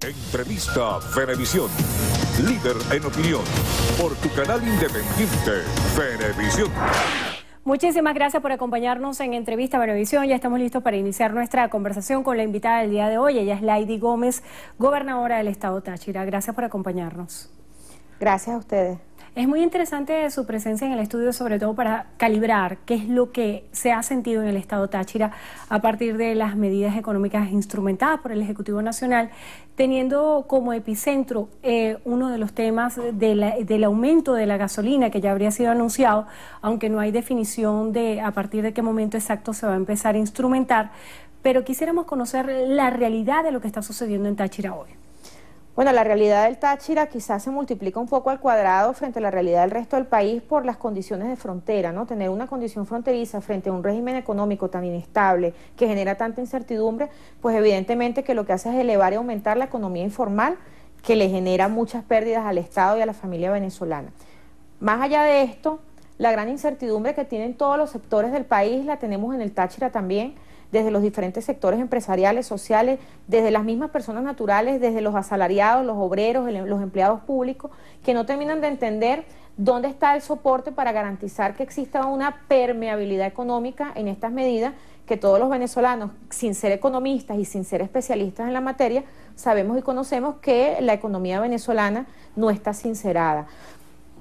Entrevista Venevisión. Líder en opinión. Por tu canal independiente, Venevisión. Muchísimas gracias por acompañarnos en Entrevista Venevisión. Ya estamos listos para iniciar nuestra conversación con la invitada del día de hoy. Ella es Laidy Gómez, gobernadora del estado Táchira. Gracias por acompañarnos. Gracias a ustedes. Es muy interesante su presencia en el estudio, sobre todo para calibrar qué es lo que se ha sentido en el estado Táchira a partir de las medidas económicas instrumentadas por el Ejecutivo Nacional, teniendo como epicentro uno de los temas del aumento de la gasolina, que ya habría sido anunciado, aunque no hay definición de a partir de qué momento exacto se va a empezar a instrumentar. Pero quisiéramos conocer la realidad de lo que está sucediendo en Táchira hoy. Bueno, la realidad del Táchira quizás se multiplica un poco al cuadrado frente a la realidad del resto del país por las condiciones de frontera, ¿no? Tener una condición fronteriza frente a un régimen económico tan inestable que genera tanta incertidumbre, pues evidentemente que lo que hace es elevar y aumentar la economía informal, que le genera muchas pérdidas al Estado y a la familia venezolana. Más allá de esto, la gran incertidumbre que tienen todos los sectores del país la tenemos en el Táchira también, desde los diferentes sectores empresariales, sociales, desde las mismas personas naturales, desde los asalariados, los obreros, los empleados públicos, que no terminan de entender dónde está el soporte para garantizar que exista una permeabilidad económica en estas medidas que todos los venezolanos, sin ser economistas y sin ser especialistas en la materia, sabemos y conocemos que la economía venezolana no está sincerada.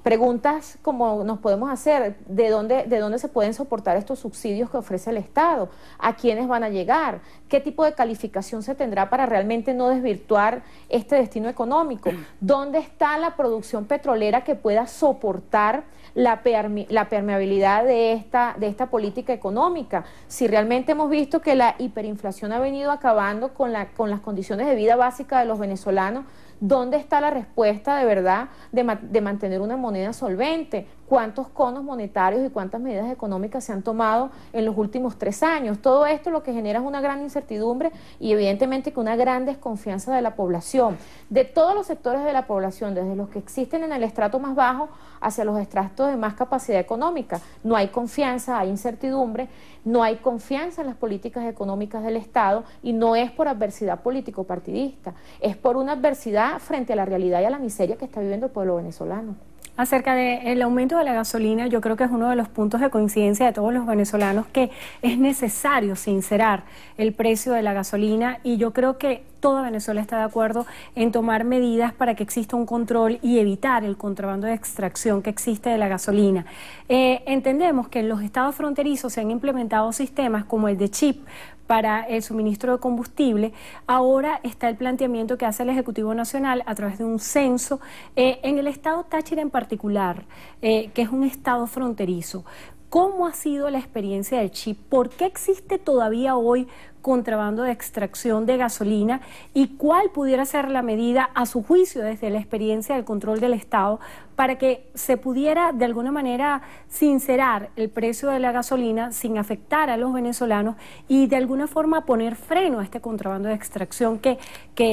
Preguntas como nos podemos hacer, ¿de dónde se pueden soportar estos subsidios que ofrece el Estado? ¿A quiénes van a llegar? ¿Qué tipo de calificación se tendrá para realmente no desvirtuar este destino económico? ¿Dónde está la producción petrolera que pueda soportar la permeabilidad de esta política económica? Si realmente hemos visto que la hiperinflación ha venido acabando con las condiciones de vida básica de los venezolanos, ¿dónde está la respuesta de verdad de mantener una moneda solvente? ¿Cuántos conos monetarios y cuántas medidas económicas se han tomado en los últimos 3 años? Todo esto lo que genera es una gran incertidumbre y evidentemente que una gran desconfianza de la población, de todos los sectores de la población, desde los que existen en el estrato más bajo hacia los estratos de más capacidad económica. No hay confianza, hay incertidumbre, no hay confianza en las políticas económicas del Estado y no es por adversidad político-partidista, es por una adversidad frente a la realidad y a la miseria que está viviendo el pueblo venezolano. Acerca del aumento de la gasolina, yo creo que es uno de los puntos de coincidencia de todos los venezolanos que es necesario sincerar el precio de la gasolina y yo creo que toda Venezuela está de acuerdo en tomar medidas para que exista un control y evitar el contrabando de extracción que existe de la gasolina. Entendemos que en los estados fronterizos se han implementado sistemas como el de chip para el suministro de combustible. Ahora está el planteamiento que hace el Ejecutivo Nacional a través de un censo en el estado Táchira en particular, que es un estado fronterizo. ¿Cómo ha sido la experiencia del chip? ¿Por qué existe todavía hoy contrabando de extracción de gasolina? ¿Y cuál pudiera ser la medida, a su juicio, desde la experiencia del control del Estado, para que se pudiera de alguna manera sincerar el precio de la gasolina sin afectar a los venezolanos y de alguna forma poner freno a este contrabando de extracción que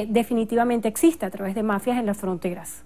definitivamente existe a través de mafias en las fronteras?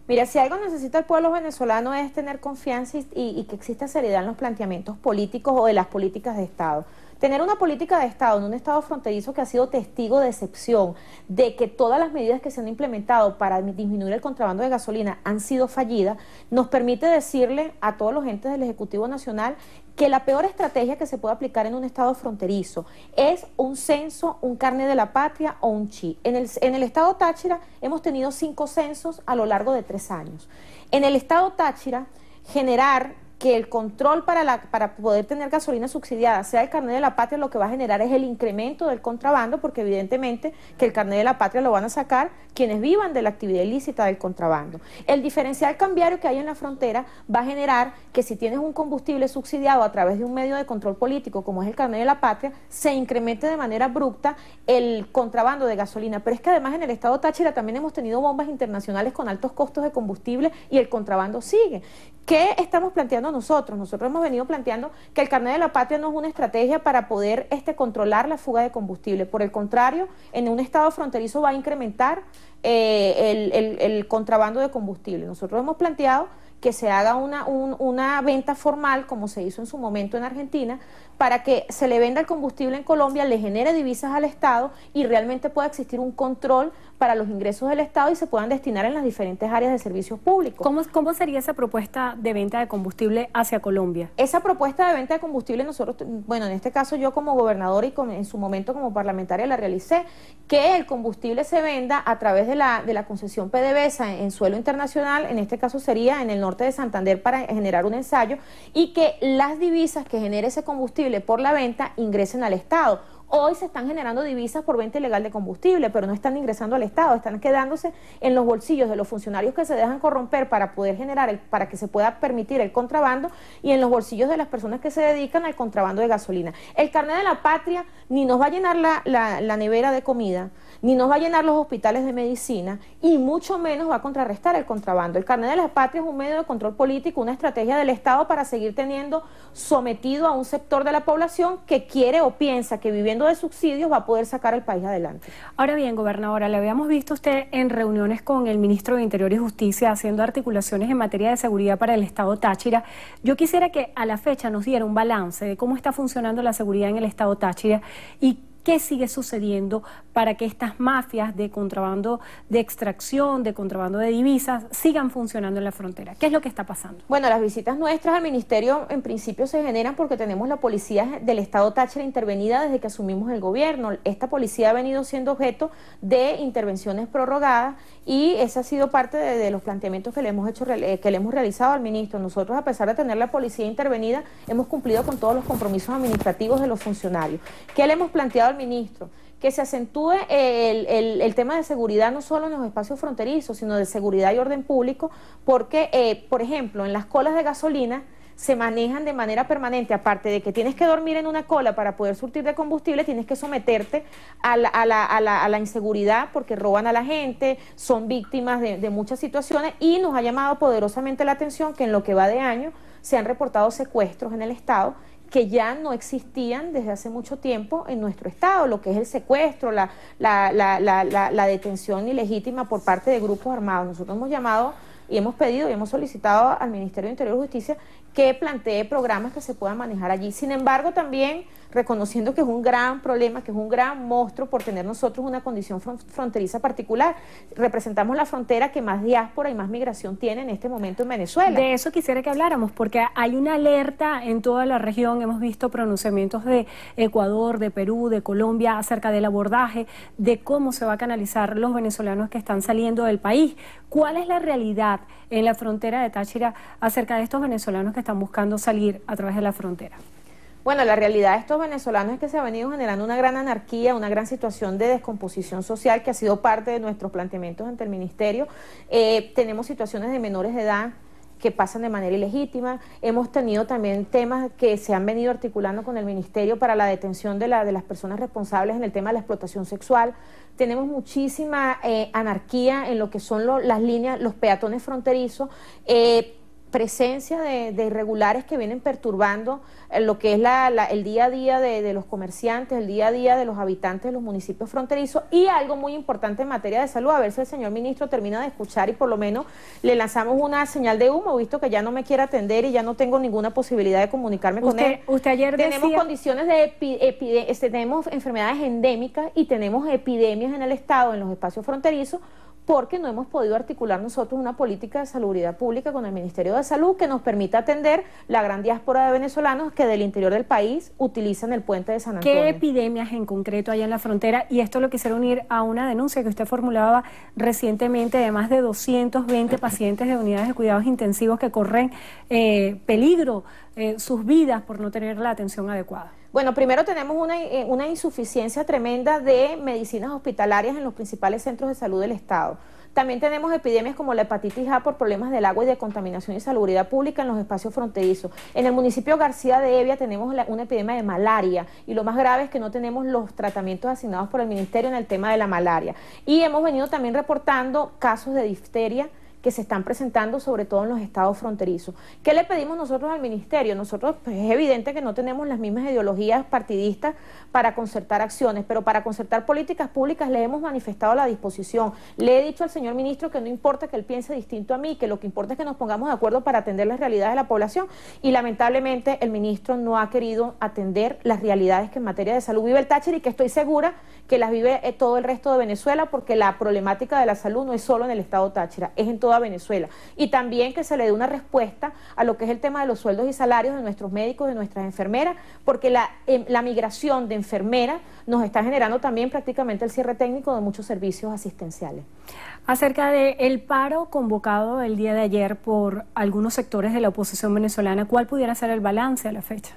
Mira, si algo necesita el pueblo venezolano es tener confianza y que exista seriedad en los planteamientos políticos o de las políticas de Estado. Tener una política de Estado en un Estado fronterizo que ha sido testigo de excepción, de que todas las medidas que se han implementado para disminuir el contrabando de gasolina han sido fallidas, nos permite decirle a todos los entes del Ejecutivo Nacional que la peor estrategia que se puede aplicar en un Estado fronterizo es un censo, un carnet de la patria o un chip. En el Estado Táchira hemos tenido 5 censos a lo largo de 3 años. En el Estado Táchira, generar que el control para poder tener gasolina subsidiada sea el carnet de la patria, lo que va a generar es el incremento del contrabando, porque evidentemente que el carnet de la patria lo van a sacar quienes vivan de la actividad ilícita del contrabando. El diferencial cambiario que hay en la frontera va a generar que si tienes un combustible subsidiado a través de un medio de control político como es el carnet de la patria, se incremente de manera abrupta el contrabando de gasolina. Pero es que además en el estado Táchira también hemos tenido bombas internacionales con altos costos de combustible y el contrabando sigue. ¿Qué estamos planteando nosotros? Nosotros hemos venido planteando que el carnet de la patria no es una estrategia para poder controlar la fuga de combustible. Por el contrario, en un estado fronterizo va a incrementar el contrabando de combustible. Nosotros hemos planteado que se haga una venta formal, como se hizo en su momento en Argentina, para que se le venda el combustible en Colombia, le genere divisas al Estado y realmente pueda existir un control para los ingresos del Estado y se puedan destinar en las diferentes áreas de servicios públicos. ¿Cómo sería esa propuesta de venta de combustible hacia Colombia? Esa propuesta de venta de combustible nosotros, bueno, en este caso yo como gobernador y en su momento como parlamentaria la realicé, que el combustible se venda a través de la concesión PDVSA en suelo internacional, en este caso sería en el norte de Santander para generar un ensayo, y que las divisas que genere ese combustible por la venta ingresen al Estado. Hoy se están generando divisas por venta ilegal de combustible, pero no están ingresando al Estado, están quedándose en los bolsillos de los funcionarios que se dejan corromper para poder generar, para que se pueda permitir el contrabando, y en los bolsillos de las personas que se dedican al contrabando de gasolina. El carnet de la patria ni nos va a llenar la nevera de comida, ni nos va a llenar los hospitales de medicina, y mucho menos va a contrarrestar el contrabando. El carnet de la patria es un medio de control político, una estrategia del Estado para seguir teniendo sometido a un sector de la población que quiere o piensa que viviendo de subsidios va a poder sacar al país adelante. Ahora bien, gobernadora, le habíamos visto usted en reuniones con el ministro de Interior y Justicia haciendo articulaciones en materia de seguridad para el Estado Táchira. Yo quisiera que a la fecha nos diera un balance de cómo está funcionando la seguridad en el Estado Táchira y qué sigue sucediendo para que estas mafias de contrabando de extracción, de contrabando de divisas, sigan funcionando en la frontera. ¿Qué es lo que está pasando? Bueno, las visitas nuestras al ministerio en principio se generan porque tenemos la policía del Estado Táchira intervenida desde que asumimos el gobierno. Esta policía ha venido siendo objeto de intervenciones prorrogadas y esa ha sido parte de los planteamientos que le hemos realizado al ministro. Nosotros, a pesar de tener la policía intervenida, hemos cumplido con todos los compromisos administrativos de los funcionarios. ¿Qué le hemos planteado al ministro? Que se acentúe el tema de seguridad no solo en los espacios fronterizos, sino de seguridad y orden público, porque, por ejemplo, en las colas de gasolina se manejan de manera permanente, aparte de que tienes que dormir en una cola para poder surtir de combustible, tienes que someterte a la inseguridad porque roban a la gente, son víctimas de muchas situaciones, y nos ha llamado poderosamente la atención que en lo que va de año se han reportado secuestros en el Estado que ya no existían desde hace mucho tiempo en nuestro Estado, lo que es el secuestro, la detención ilegítima por parte de grupos armados. Nosotros hemos llamado y hemos pedido y hemos solicitado al Ministerio de Interior y Justicia que plantee programas que se puedan manejar allí. Sin embargo, también reconociendo que es un gran problema, que es un gran monstruo por tener nosotros una condición fronteriza particular. Representamos la frontera que más diáspora y más migración tiene en este momento en Venezuela. De eso quisiera que habláramos, porque hay una alerta en toda la región. Hemos visto pronunciamientos de Ecuador, de Perú, de Colombia acerca del abordaje, de cómo se va a canalizar los venezolanos que están saliendo del país. ¿Cuál es la realidad en la frontera de Táchira acerca de estos venezolanos que están buscando salir a través de la frontera? Bueno, la realidad de estos venezolanos es que se ha venido generando una gran anarquía, una gran situación de descomposición social que ha sido parte de nuestros planteamientos ante el Ministerio. Tenemos situaciones de menores de edad que pasan de manera ilegítima. Hemos tenido también temas que se han venido articulando con el Ministerio para la detención de las personas responsables en el tema de la explotación sexual. Tenemos muchísima anarquía en lo que son las líneas, los peatones fronterizos, presencia de irregulares que vienen perturbando lo que es el día a día de los comerciantes, el día a día de los habitantes de los municipios fronterizos, y algo muy importante en materia de salud, a ver si el señor ministro termina de escuchar y por lo menos le lanzamos una señal de humo, visto que ya no me quiere atender y ya no tengo ninguna posibilidad de comunicarme con él. Usted ayer tenemos decía... condiciones tenemos enfermedades endémicas y tenemos epidemias en el Estado, en los espacios fronterizos, porque no hemos podido articular nosotros una política de salubridad pública con el Ministerio de Salud que nos permita atender la gran diáspora de venezolanos que del interior del país utilizan el puente de San Antonio. ¿Qué epidemias en concreto hay en la frontera? Y esto lo quisiera unir a una denuncia que usted formulaba recientemente de más de 220 pacientes de unidades de cuidados intensivos que corren peligro sus vidas por no tener la atención adecuada. Bueno, primero tenemos una insuficiencia tremenda de medicinas hospitalarias en los principales centros de salud del Estado. También tenemos epidemias como la hepatitis A por problemas del agua y de contaminación y salubridad pública en los espacios fronterizos. En el municipio García de Evia tenemos una epidemia de malaria y lo más grave es que no tenemos los tratamientos asignados por el Ministerio en el tema de la malaria. Y hemos venido también reportando casos de difteria que se están presentando, sobre todo en los estados fronterizos. ¿Qué le pedimos nosotros al ministerio? Nosotros, pues, es evidente que no tenemos las mismas ideologías partidistas para concertar acciones, pero para concertar políticas públicas le hemos manifestado la disposición. Le he dicho al señor ministro que no importa que él piense distinto a mí, que lo que importa es que nos pongamos de acuerdo para atender las realidades de la población, y lamentablemente el ministro no ha querido atender las realidades que en materia de salud vive el Táchira, y que estoy segura que las vive todo el resto de Venezuela, porque la problemática de la salud no es solo en el estado Táchira, es en toda Venezuela. Y también que se le dé una respuesta a lo que es el tema de los sueldos y salarios de nuestros médicos, de nuestras enfermeras, porque la migración de enfermeras nos está generando también prácticamente el cierre técnico de muchos servicios asistenciales. Acerca del paro convocado el día de ayer por algunos sectores de la oposición venezolana, ¿cuál pudiera ser el balance a la fecha?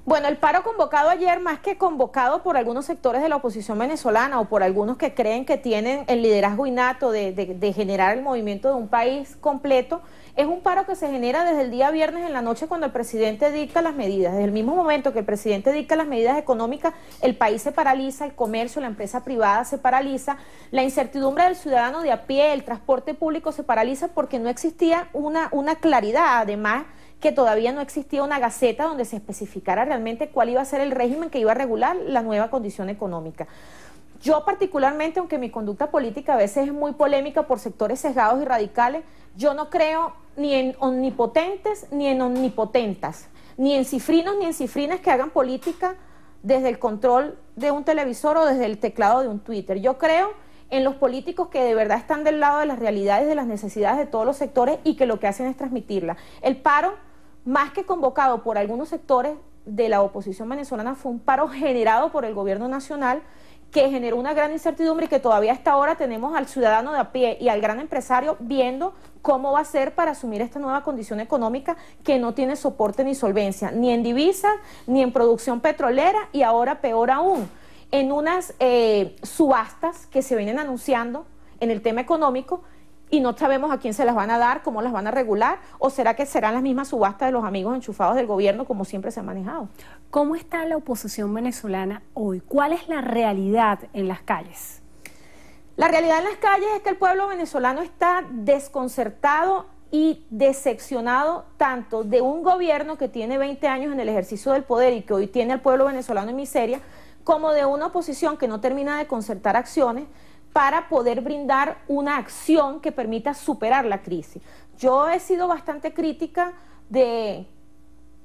Bueno, el paro convocado ayer, más que convocado por algunos sectores de la oposición venezolana o por algunos que creen que tienen el liderazgo innato de generar el movimiento de un país completo, es un paro que se genera desde el día viernes en la noche, cuando el presidente dicta las medidas. Desde el mismo momento que el presidente dicta las medidas económicas, el país se paraliza, el comercio, la empresa privada se paraliza, la incertidumbre del ciudadano de a pie, el transporte público se paraliza, porque no existía una claridad. Además, que todavía no existía una gaceta donde se especificara realmente cuál iba a ser el régimen que iba a regular la nueva condición económica. Yo particularmente, aunque mi conducta política a veces es muy polémica por sectores sesgados y radicales, yo no creo ni en omnipotentes ni en omnipotentas, ni en cifrinos ni en cifrinas que hagan política desde el control de un televisor o desde el teclado de un Twitter. Yo creo en los políticos que de verdad están del lado de las realidades, de las necesidades de todos los sectores, y que lo que hacen es transmitirla. El paro, más que convocado por algunos sectores de la oposición venezolana, fue un paro generado por el gobierno nacional, que generó una gran incertidumbre, y que todavía hasta ahora tenemos al ciudadano de a pie y al gran empresario viendo cómo va a ser para asumir esta nueva condición económica, que no tiene soporte ni solvencia, ni en divisas, ni en producción petrolera, y ahora peor aún, en unas subastas que se vienen anunciando en el tema económico, y no sabemos a quién se las van a dar, cómo las van a regular, o será que serán las mismas subastas de los amigos enchufados del gobierno, como siempre se ha manejado. ¿Cómo está la oposición venezolana hoy? ¿Cuál es la realidad en las calles? La realidad en las calles es que el pueblo venezolano está desconcertado y decepcionado, tanto de un gobierno que tiene 20 años en el ejercicio del poder y que hoy tiene al pueblo venezolano en miseria, como de una oposición que no termina de concertar acciones para poder brindar una acción que permita superar la crisis. Yo he sido bastante crítica de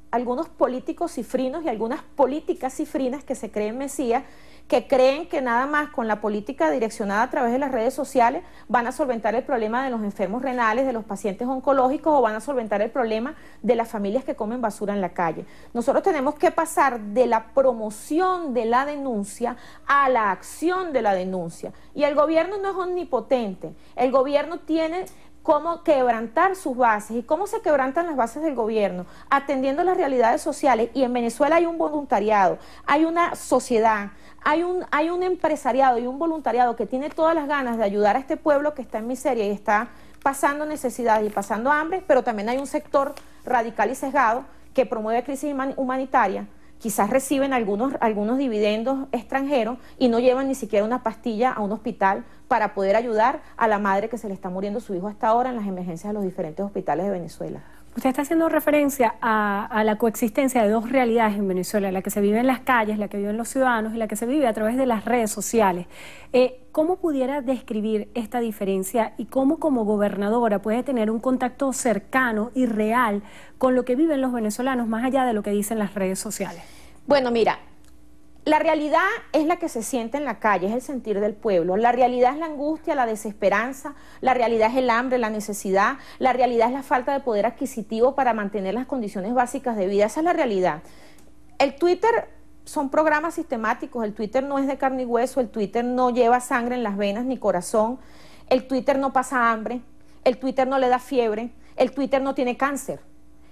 algunos políticos cifrinos y algunas políticas cifrinas que se creen mesías, que creen que nada más con la política direccionada a través de las redes sociales van a solventar el problema de los enfermos renales, de los pacientes oncológicos, o van a solventar el problema de las familias que comen basura en la calle. Nosotros tenemos que pasar de la promoción de la denuncia a la acción de la denuncia. Y el gobierno no es omnipotente, el gobierno tiene cómo quebrantar sus bases. ¿Y cómo se quebrantan las bases del gobierno? Atendiendo las realidades sociales. Y en Venezuela hay un voluntariado, hay una sociedad, hay un empresariado y un voluntariado que tiene todas las ganas de ayudar a este pueblo que está en miseria y está pasando necesidades y pasando hambre, pero también hay un sector radical y sesgado que promueve crisis humanitaria. Quizás reciben algunos dividendos extranjeros y no llevan ni siquiera una pastilla a un hospital para poder ayudar a la madre que se le está muriendo su hijo hasta ahora en las emergencias de los diferentes hospitales de Venezuela. Usted está haciendo referencia a la coexistencia de dos realidades en Venezuela, la que se vive en las calles, la que viven los ciudadanos y la que se vive a través de las redes sociales. ¿Cómo pudiera describir esta diferencia y cómo como gobernadora puede tener un contacto cercano y real con lo que viven los venezolanos más allá de lo que dicen las redes sociales? Bueno, mira, la realidad es la que se siente en la calle, es el sentir del pueblo. La realidad es la angustia, la desesperanza, la realidad es el hambre, la necesidad, la realidad es la falta de poder adquisitivo para mantener las condiciones básicas de vida. Esa es la realidad. El Twitter son programas sistemáticos, el Twitter no es de carne y hueso, el Twitter no lleva sangre en las venas ni corazón, el Twitter no pasa hambre, el Twitter no le da fiebre, el Twitter no tiene cáncer.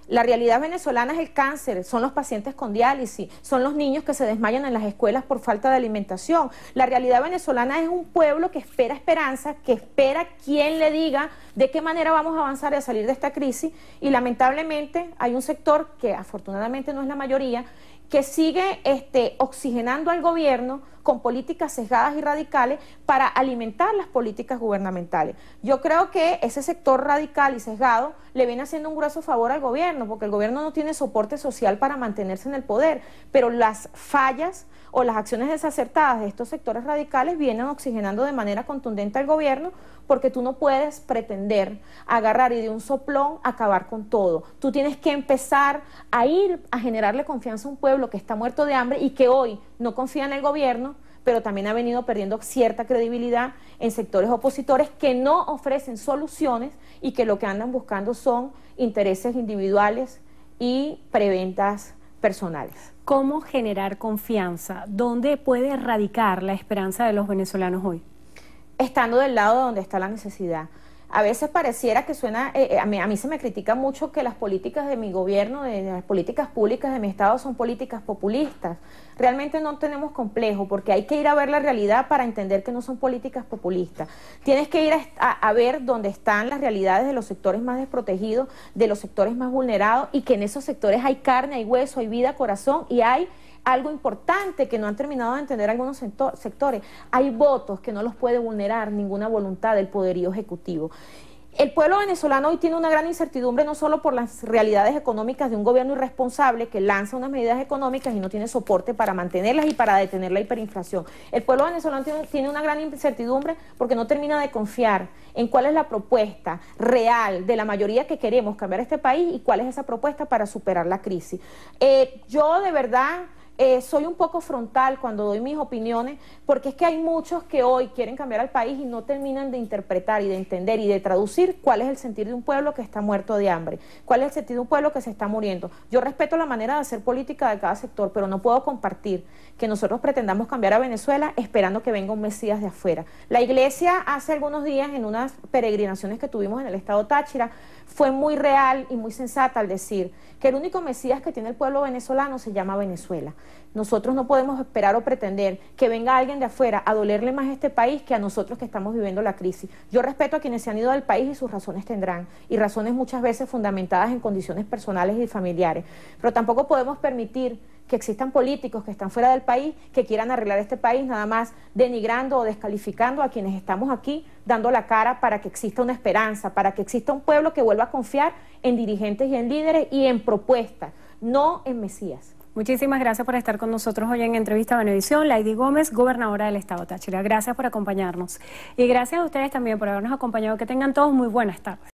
La realidad venezolana es el cáncer, son los pacientes con diálisis, son los niños que se desmayan en las escuelas por falta de alimentación. La realidad venezolana es un pueblo que espera esperanza, que espera quien le diga de qué manera vamos a avanzar y a salir de esta crisis, y lamentablemente hay un sector que afortunadamente no es la mayoría, que sigue oxigenando al gobierno con políticas sesgadas y radicales para alimentar las políticas gubernamentales. Yo creo que ese sector radical y sesgado le viene haciendo un grueso favor al gobierno, porque el gobierno no tiene soporte social para mantenerse en el poder, pero las fallas o las acciones desacertadas de estos sectores radicales vienen oxigenando de manera contundente al gobierno, porque tú no puedes pretender agarrar y de un soplón acabar con todo. Tú tienes que empezar a ir a generarle confianza a un pueblo que está muerto de hambre y que hoy no confía en el gobierno, pero también ha venido perdiendo cierta credibilidad en sectores opositores que no ofrecen soluciones y que lo que andan buscando son intereses individuales y preventas personales. ¿Cómo generar confianza? ¿Dónde puede radicar la esperanza de los venezolanos hoy? Estando del lado de donde está la necesidad. A veces pareciera que suena, a mí se me critica mucho que las políticas de mi gobierno, de las políticas públicas de mi estado son políticas populistas. Realmente no tenemos complejo, porque hay que ir a ver la realidad para entender que no son políticas populistas. Tienes que ir a ver dónde están las realidades de los sectores más desprotegidos, de los sectores más vulnerados, y que en esos sectores hay carne, hay hueso, hay vida, corazón, y hay algo importante que no han terminado de entender algunos sectores. Hay votos que no los puede vulnerar ninguna voluntad del poderío ejecutivo. El pueblo venezolano hoy tiene una gran incertidumbre, no solo por las realidades económicas de un gobierno irresponsable que lanza unas medidas económicas y no tiene soporte para mantenerlas y para detener la hiperinflación. El pueblo venezolano tiene una gran incertidumbre porque no termina de confiar en cuál es la propuesta real de la mayoría que queremos cambiar este país y cuál es esa propuesta para superar la crisis. Yo de verdad soy un poco frontal cuando doy mis opiniones, porque es que hay muchos que hoy quieren cambiar al país y no terminan de interpretar y de entender y de traducir cuál es el sentir de un pueblo que está muerto de hambre, cuál es el sentir de un pueblo que se está muriendo. Yo respeto la manera de hacer política de cada sector, pero no puedo compartir que nosotros pretendamos cambiar a Venezuela esperando que venga un Mesías de afuera. La iglesia hace algunos días, en unas peregrinaciones que tuvimos en el estado Táchira, fue muy real y muy sensata al decir que el único Mesías que tiene el pueblo venezolano se llama Venezuela. Nosotros no podemos esperar o pretender que venga alguien de afuera a dolerle más a este país que a nosotros que estamos viviendo la crisis. Yo respeto a quienes se han ido del país y sus razones tendrán, y razones muchas veces fundamentadas en condiciones personales y familiares, pero tampoco podemos permitir que existan políticos que están fuera del país, que quieran arreglar este país nada más denigrando o descalificando a quienes estamos aquí, dando la cara para que exista una esperanza, para que exista un pueblo que vuelva a confiar en dirigentes y en líderes y en propuestas, no en Mesías. Muchísimas gracias por estar con nosotros hoy en Entrevista a Venevisión. Lady Gómez, gobernadora del estado Táchira. Gracias por acompañarnos. Y gracias a ustedes también por habernos acompañado. Que tengan todos muy buenas tardes.